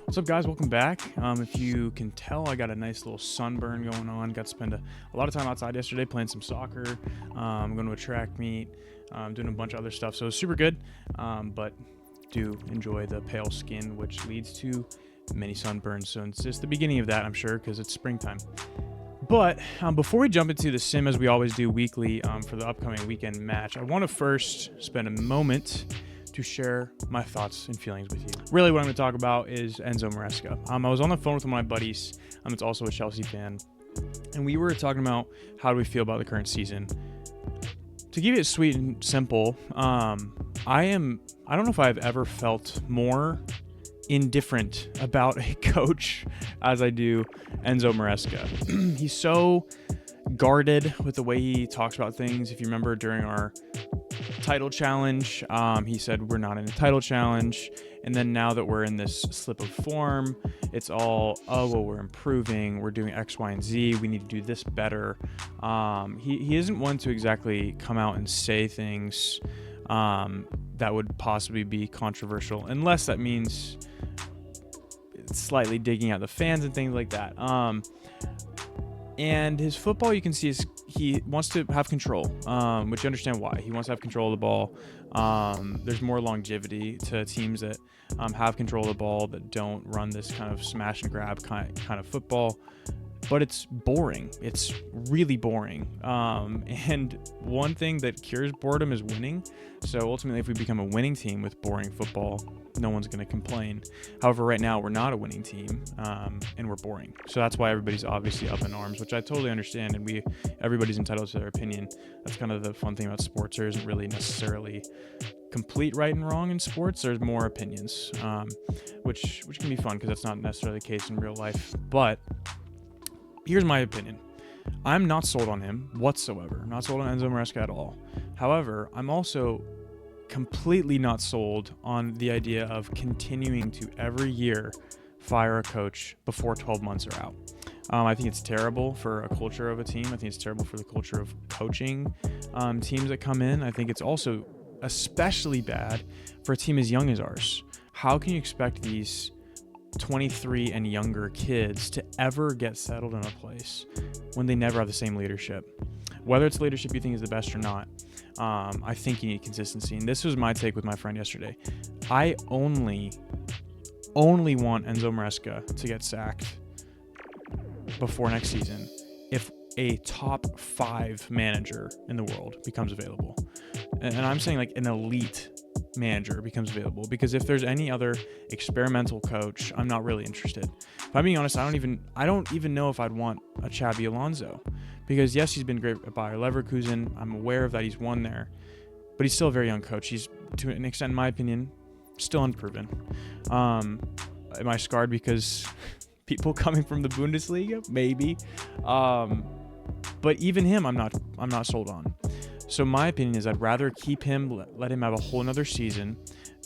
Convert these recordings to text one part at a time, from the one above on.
What's up, guys? Welcome back. If you can tell, I got a nice little sunburn going on. Got to spend a lot of time outside yesterday playing some soccer. Going to a track meet, doing a bunch of other stuff. So it was super good, but do enjoy the pale skin, which leads to many sunburns. So it's just the beginning of that, I'm sure, because it's springtime. But before we jump into the sim, as we always do weekly for the upcoming weekend match, I want to first spend a moment to share my thoughts and feelings with you. Really, what I'm going to talk about is Enzo Maresca. I was on the phone with one of my buddies. It's also a Chelsea fan, and we were talking about how do we feel about the current season. To keep it sweet and simple, I don't know if I've ever felt more indifferent about a coach as I do Enzo Maresca. He's so guarded with the way he talks about things. If you remember during our title challenge, he said we're not in a title challenge, and then now that we're in this slip of form, it's all, oh well, we're improving, we're doing X, Y, and Z, we need to do this better. He isn't one to exactly come out and say things that would possibly be controversial, unless that means slightly digging at the fans and things like that. And his football, you can see, is he wants to have control, which you understand why. He wants to have control of the ball. There's more longevity to teams that have control of the ball, that don't run this kind of smash and grab kind of football. But it's boring. It's really boring. And one thing that cures boredom is winning. So ultimately, if we become a winning team with boring football, no one's going to complain. However, right now we're not a winning team, and we're boring. So that's why everybody's obviously up in arms, which I totally understand. And everybody's entitled to their opinion. That's kind of the fun thing about sports. There isn't really necessarily complete right and wrong in sports. There's more opinions, which can be fun because that's not necessarily the case in real life. But here's my opinion. I'm not sold on him whatsoever. Not sold on Enzo Maresca at all. However, I'm also completely not sold on the idea of continuing to every year fire a coach before 12 months are out. I think it's terrible for a culture of a team. I think it's terrible for the culture of coaching teams that come in. I think it's also especially bad for a team as young as ours. How can you expect these 23 and younger kids to ever get settled in a place when they never have the same leadership? Whether it's leadership you think is the best or not, I think you need consistency. And this was my take with my friend yesterday. I only want Enzo Maresca to get sacked before next season if a top 5 manager in the world becomes available. And I'm saying like an elite manager becomes available, because if there's any other experimental coach, I'm not really interested. If I'm being honest, I don't even know if I'd want a Xabi Alonso, because yes, he's been great at Bayer Leverkusen. I'm aware of that, he's won there, but he's still a very young coach. He's, to an extent, in my opinion, still unproven. Am I scarred because people coming from the Bundesliga? Maybe. But even him, I'm not sold on. So my opinion is I'd rather keep him, let him have a whole nother season.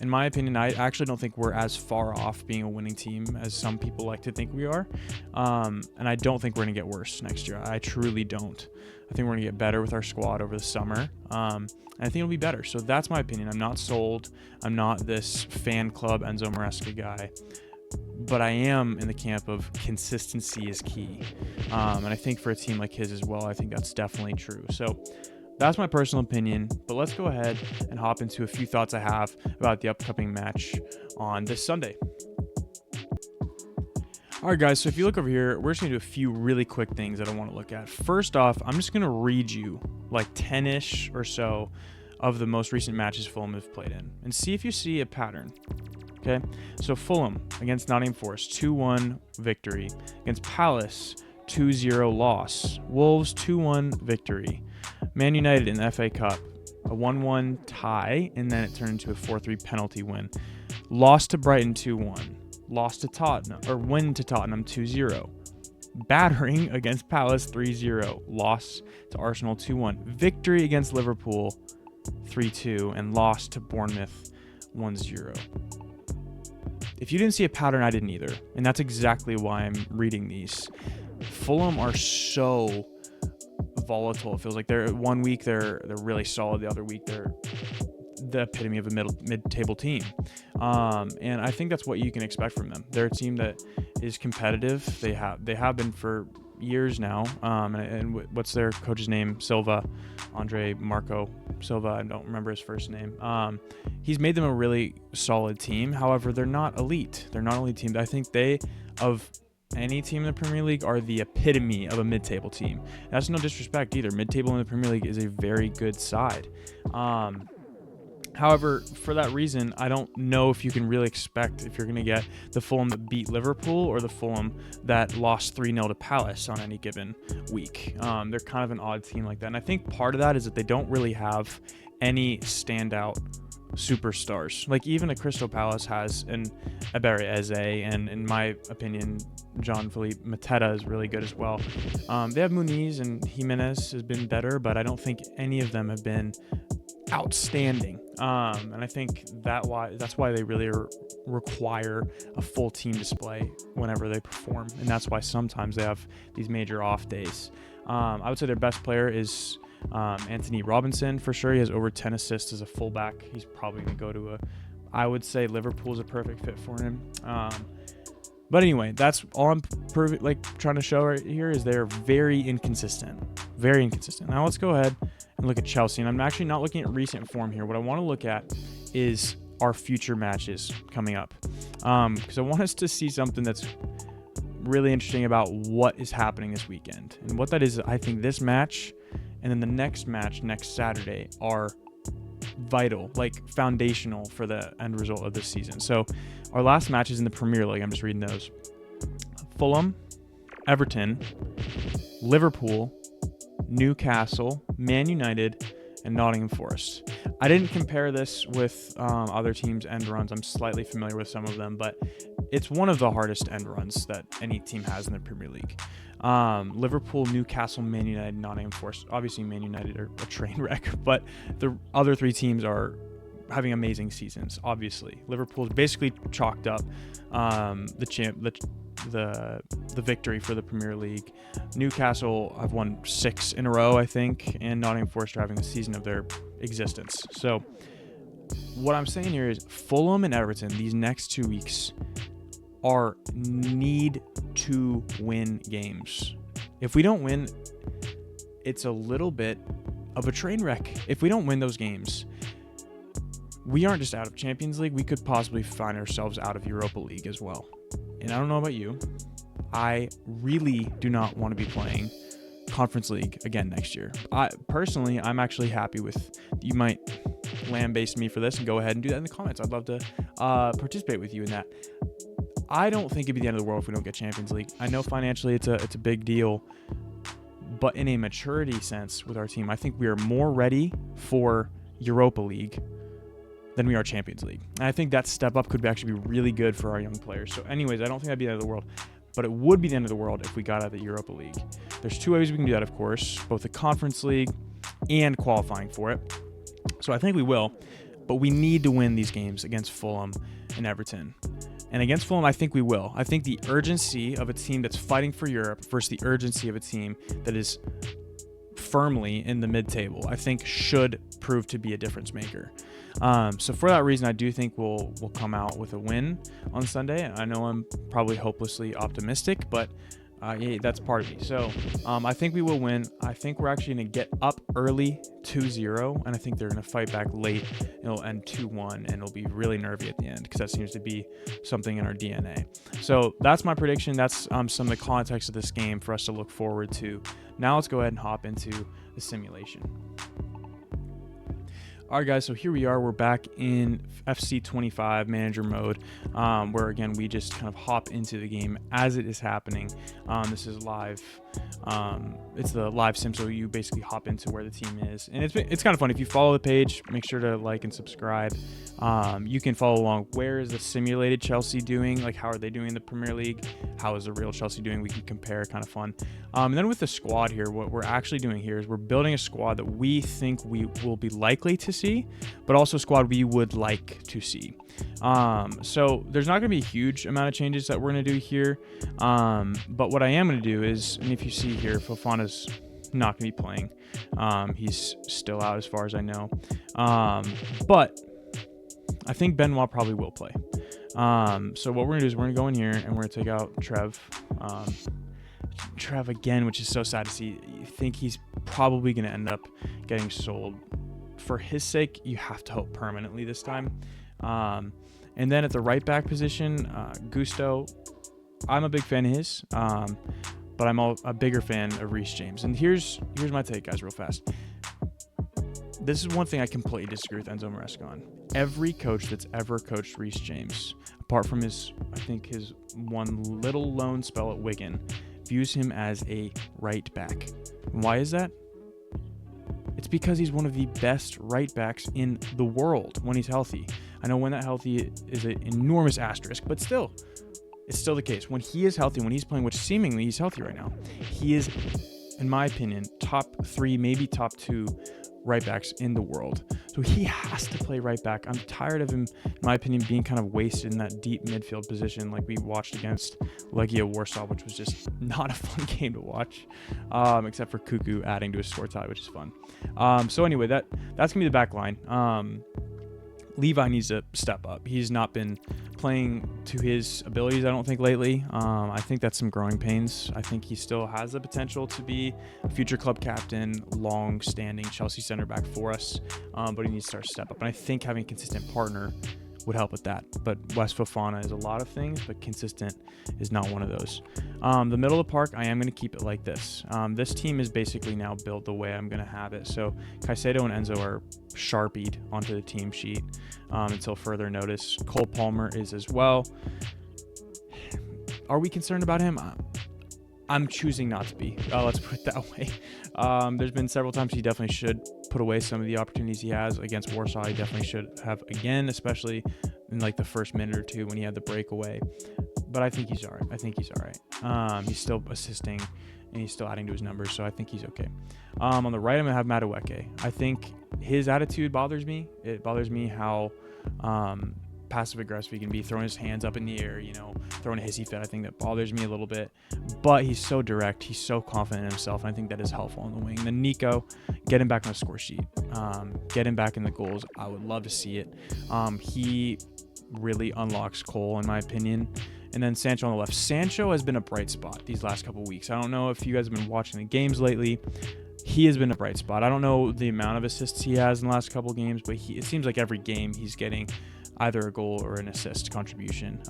In my opinion, I actually don't think we're as far off being a winning team as some people like to think we are. And I don't think we're going to get worse next year. I truly don't. I think we're going to get better with our squad over the summer. And I think it'll be better. So that's my opinion. I'm not sold. I'm not this fan club Enzo Maresca guy. But I am in the camp of consistency is key. And I think for a team like his as well, I think that's definitely true. So that's my personal opinion, but let's go ahead and hop into a few thoughts I have about the upcoming match on this Sunday. All right, guys, so if you look over here, we're just going to do a few really quick things that I want to look at. First off, I'm just going to read you like 10-ish or so of the most recent matches Fulham have played in and see if you see a pattern. Okay, so Fulham against Nottingham Forest, 2-1 victory. Against Palace, 2-0 loss. Wolves, 2-1 victory. Man United in the FA Cup, a 1-1 tie, and then it turned into a 4-3 penalty win. Lost to Brighton 2-1. Lost to Tottenham, or win to Tottenham 2-0. Battering against Palace 3-0. Loss to Arsenal 2-1. Victory against Liverpool 3-2, and loss to Bournemouth 1-0. If you didn't see a pattern, I didn't either. And that's exactly why I'm reading these. Fulham are so volatile. It feels like they're one week they're really solid, the other week they're the epitome of a mid-table team. And I think that's what you can expect from them. They're a team that is competitive. They have been for years now. And what's their coach's name? Andre Marco Silva. I don't remember his first name. He's made them a really solid team. However, they're not elite. They're not elite team. I think they, of any team in the Premier League, are the epitome of a mid-table team. That's no disrespect either. Mid-table in the Premier League is a very good side. However, for that reason, I don't know if you can really expect if you're going to get the Fulham that beat Liverpool or the Fulham that lost 3-0 to Palace on any given week. They're kind of an odd team like that. And I think part of that is that they don't really have any standout superstars. Like even a Crystal Palace has an Ebere Eze, and in my opinion, Jean-Philippe Mateta is really good as well. They have Muniz, and Jimenez has been better, but I don't think any of them have been outstanding. And I think that's why they really require a full team display whenever they perform. And that's why sometimes they have these major off days. I would say their best player is Anthony Robinson for sure. He has over 10 assists as a fullback. He's probably going to go to I would say Liverpool's a perfect fit for him. But anyway, that's all I'm trying to show right here is they're very inconsistent. Very inconsistent. Now let's go ahead and look at Chelsea. And I'm actually not looking at recent form here. What I want to look at is our future matches coming up. Because I want us to see something that's really interesting about what is happening this weekend. And what that is, I think this match and then the next match next Saturday are vital, foundational for the end result of this season. So our last matches in the Premier League, I'm just reading those. Fulham, Everton, Liverpool, Newcastle, Man United, and Nottingham Forest. I didn't compare this with other teams' end runs. I'm slightly familiar with some of them, but it's one of the hardest end runs that any team has in the Premier League. Liverpool, Newcastle, Man United, Nottingham Forest. Obviously, Man United are a train wreck, but the other three teams are having amazing seasons. Obviously, Liverpool's basically chalked up the victory for the Premier League. Newcastle have won 6 in a row, I think, and Nottingham Forest are having the season of their existence. So what I'm saying here is Fulham and Everton, these next 2 weeks, need to win games. If we don't win, it's a little bit of a train wreck. If we don't win those games, we aren't just out of Champions League, we could possibly find ourselves out of Europa League as well. And I don't know about you, I really do not want to be playing Conference League again next year. I'm actually happy with, you might lambaste me for this and go ahead and do that in the comments. I'd love to participate with you in that. I don't think it'd be the end of the world if we don't get Champions League. I know financially it's a big deal, but in a maturity sense with our team, I think we are more ready for Europa League than we are Champions League. And I think that step up could actually be really good for our young players. So anyways, I don't think that'd be the end of the world, but it would be the end of the world if we got out of the Europa League. There's 2 ways we can do that, of course, both the Conference League and qualifying for it. So I think we will, but we need to win these games against Fulham and Everton. And against Fulham, I think we will. I think the urgency of a team that's fighting for Europe versus the urgency of a team that is firmly in the mid-table, I think should prove to be a difference maker. So for that reason, I do think we'll come out with a win on Sunday. I know I'm probably hopelessly optimistic, but yeah, that's part of me. So I think we will win. I think we're actually going to get up early 2-0, and I think they're going to fight back late. It'll end 2-1, and it'll be really nervy at the end because that seems to be something in our DNA. So that's my prediction. That's some of the context of this game for us to look forward to. Now let's go ahead and hop into the simulation. All right, guys, so here we are. We're back in FC 25 manager mode, where, again, we just kind of hop into the game as it is happening. This is live. It's the live sim, so you basically hop into where the team is. And it's kind of fun. If you follow the page, make sure to like and subscribe. You can follow along. Where is the simulated Chelsea doing? Like, how are they doing in the Premier League? How is the real Chelsea doing? We can compare. Kind of fun. And then with the squad here, what we're actually doing here is we're building a squad that we think we will be likely to see, but also a squad we would like to see. So there's not going to be a huge amount of changes that we're going to do here. But what I am going to do is, and if you see here, Fofana's not going to be playing. He's still out as far as I know. But I think Benoit probably will play. So what we're going to do is we're going to go in here and we're going to take out Trev. Trev again, which is so sad to see. You think he's probably going to end up getting sold. For his sake, you have to hope permanently this time. And then at the right back position, Gusto, I'm a big fan of his, but I'm a bigger fan of Reece James. And here's my take, guys, real fast. This is one thing I completely disagree with Enzo Maresca on. Every coach that's ever coached Reece James, apart from his one little loan spell at Wigan, views him as a right back. Why is that? It's because he's one of the best right backs in the world when he's healthy. I know when that healthy is an enormous asterisk, but still, it's still the case. When he is healthy, when he's playing, which seemingly he's healthy right now, he is, in my opinion, top 3, maybe top 2 right backs in the world. So he has to play right back. I'm tired of him, in my opinion, being kind of wasted in that deep midfield position like we watched against Legia Warsaw, which was just not a fun game to watch, except for Cuckoo adding to his score tie, which is fun. So anyway, that's going to be the back line. Levi needs to step up. He's not been playing to his abilities, I don't think, lately. I think that's some growing pains. I think he still has the potential to be a future club captain, long-standing Chelsea center back for us, but he needs to start to step up. And I think having a consistent partner would help with that. But West Fofana is a lot of things, but consistent is not one of those. The middle of the park, I am going to keep it like this. This team is basically now built the way I'm going to have it. So Caicedo and Enzo are sharpied onto the team sheet until further notice. Cole Palmer is as well. Are we concerned about him? I'm choosing not to be. Let's put it that way. There's been several times he definitely should put away some of the opportunities he has. Against Warsaw, he definitely should have again, especially in like the first minute or two when he had the breakaway. But I think he's all right. He's still assisting and he's still adding to his numbers, so I think he's okay. On the right, I'm going to have Madueke. I think his attitude bothers me. It bothers me how passive-aggressive he can be, throwing his hands up in the air, throwing a hissy fit. I think that bothers me a little bit. But he's so direct. He's so confident in himself, and I think that is helpful on the wing. And then Nico, get him back on the score sheet. Get him back in the goals. I would love to see it. He really unlocks Cole, in my opinion. And then Sancho on the left. Sancho has been a bright spot these last couple of weeks. I don't know if you guys have been watching the games lately. He has been a bright spot. I don't know the amount of assists he has in the last couple of games, but it seems like every game he's getting either a goal or an assist contribution.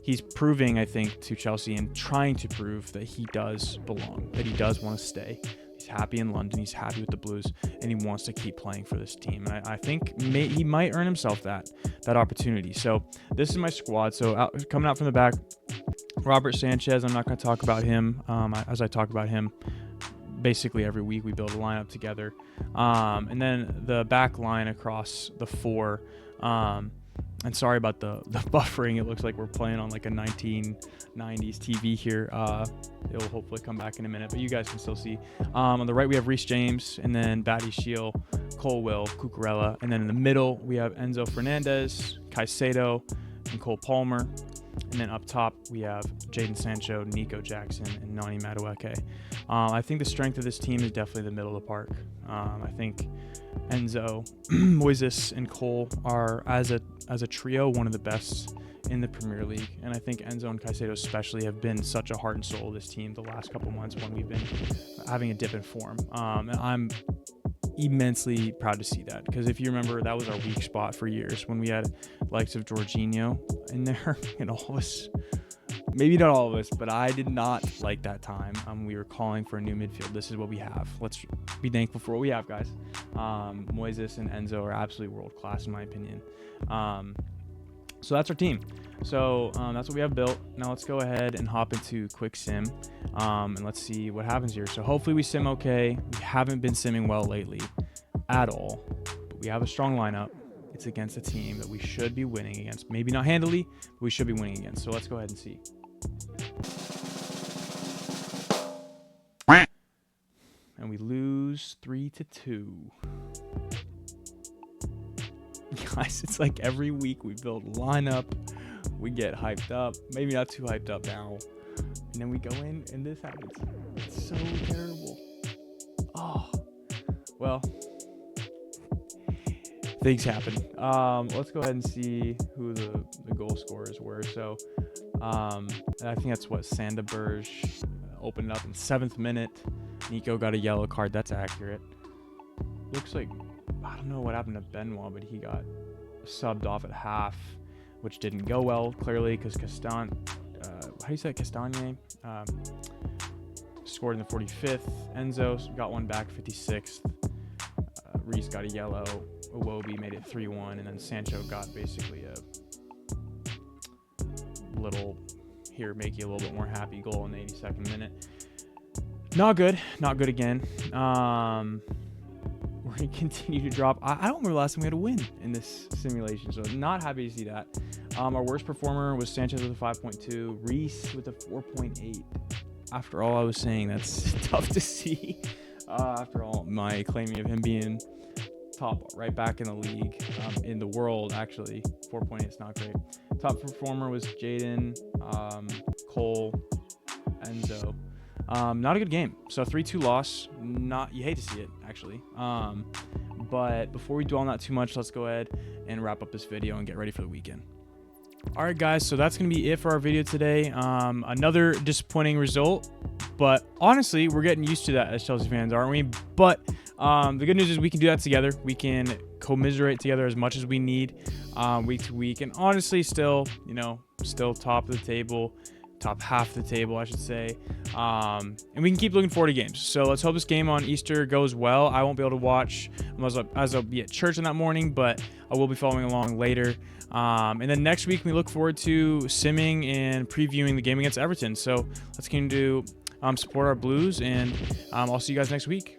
He's proving, I think, to Chelsea and trying to prove that he does belong, that he does want to stay. He's happy in London. He's happy with the Blues, and he wants to keep playing for this team. And I think he might earn himself that opportunity. So this is my squad. So coming out from the back, Robert Sanchez. I'm not going to talk about him as I talk about him basically every week. We build a lineup together. And then the back line across the 4. And sorry about the buffering. It looks like we're playing on like a 1990s TV here. It'll hopefully come back in a minute, but you guys can still see. On the right, we have Reece James, and then Batty Shield, Colwill, Cucurella. And then in the middle, we have Enzo Fernandez, Caicedo, and Cole Palmer. And then up top, we have Jadon Sancho, Nico Jackson, and Nani Madueke. I think the strength of this team is definitely the middle of the park. I think Enzo, Moises, and Cole are, as a trio, one of the best in the Premier League. And I think Enzo and Caicedo especially have been such a heart and soul of this team the last couple months when we've been having a dip in form. And I'm immensely proud to see that, because if you remember, that was our weak spot for years when we had likes of Jorginho in there and all of us. Maybe not all of us, but I did not like that time. We were calling for a new midfield. This is what we have. Let's be thankful for what we have, guys. Moises and Enzo are absolutely world class in my opinion. So that's our team. So that's what we have built. Now let's go ahead and hop into quick sim, and let's see what happens here. So hopefully we sim okay. We haven't been simming well lately at all, but we have a strong lineup. It's against a team that we should be winning against. Maybe not handily, but we should be winning against. So let's go ahead and see. And we lose 3-2. Guys, it's like every week we build a lineup, we get hyped up, maybe not too hyped up now, and then we go in and this happens. It's so terrible. Oh, well, things happen. Let's go ahead and see who the goal scorers were. So I think that's what Sandaberg opened up in 7th minute. Nico got a yellow card. That's accurate. Looks like, I don't know what happened to Benoit, but he got subbed off at half, which didn't go well, clearly, because how do you say it, Castagne? Scored in the 45th. Enzo got one back, 56th. Reese got a yellow. Iwobi made it 3-1, and then Sancho got basically a little, here, make you a little bit more happy goal in the 82nd minute. Not good again. We're going to continue to drop. I don't remember the last time we had a win in this simulation, so not happy to see that. Our worst performer was Sanchez with a 5.2, Reese with a 4.8. After all I was saying, that's tough to see. After all my claiming of him being top right back in the league, in the world, actually. 4.8 is not great. Top performer was Jaden, Cole, Enzo. Not a good game. So 3-2 loss. You hate to see it, actually. But before we dwell on that too much, let's go ahead and wrap up this video and get ready for the weekend. All right, guys, so that's going to be it for our video today. Another disappointing result, but honestly, we're getting used to that as Chelsea fans, aren't we? But the good news is we can do that together. We can commiserate together as much as we need week to week, and honestly, still top of the table, top half of the table, I should say. And we can keep looking forward to games. So let's hope this game on Easter goes well. I won't be able to watch as I'll be at church on that morning, but I will be following along later. And then next week, we look forward to simming and previewing the game against Everton. So let's continue to support our Blues, and I'll see you guys next week.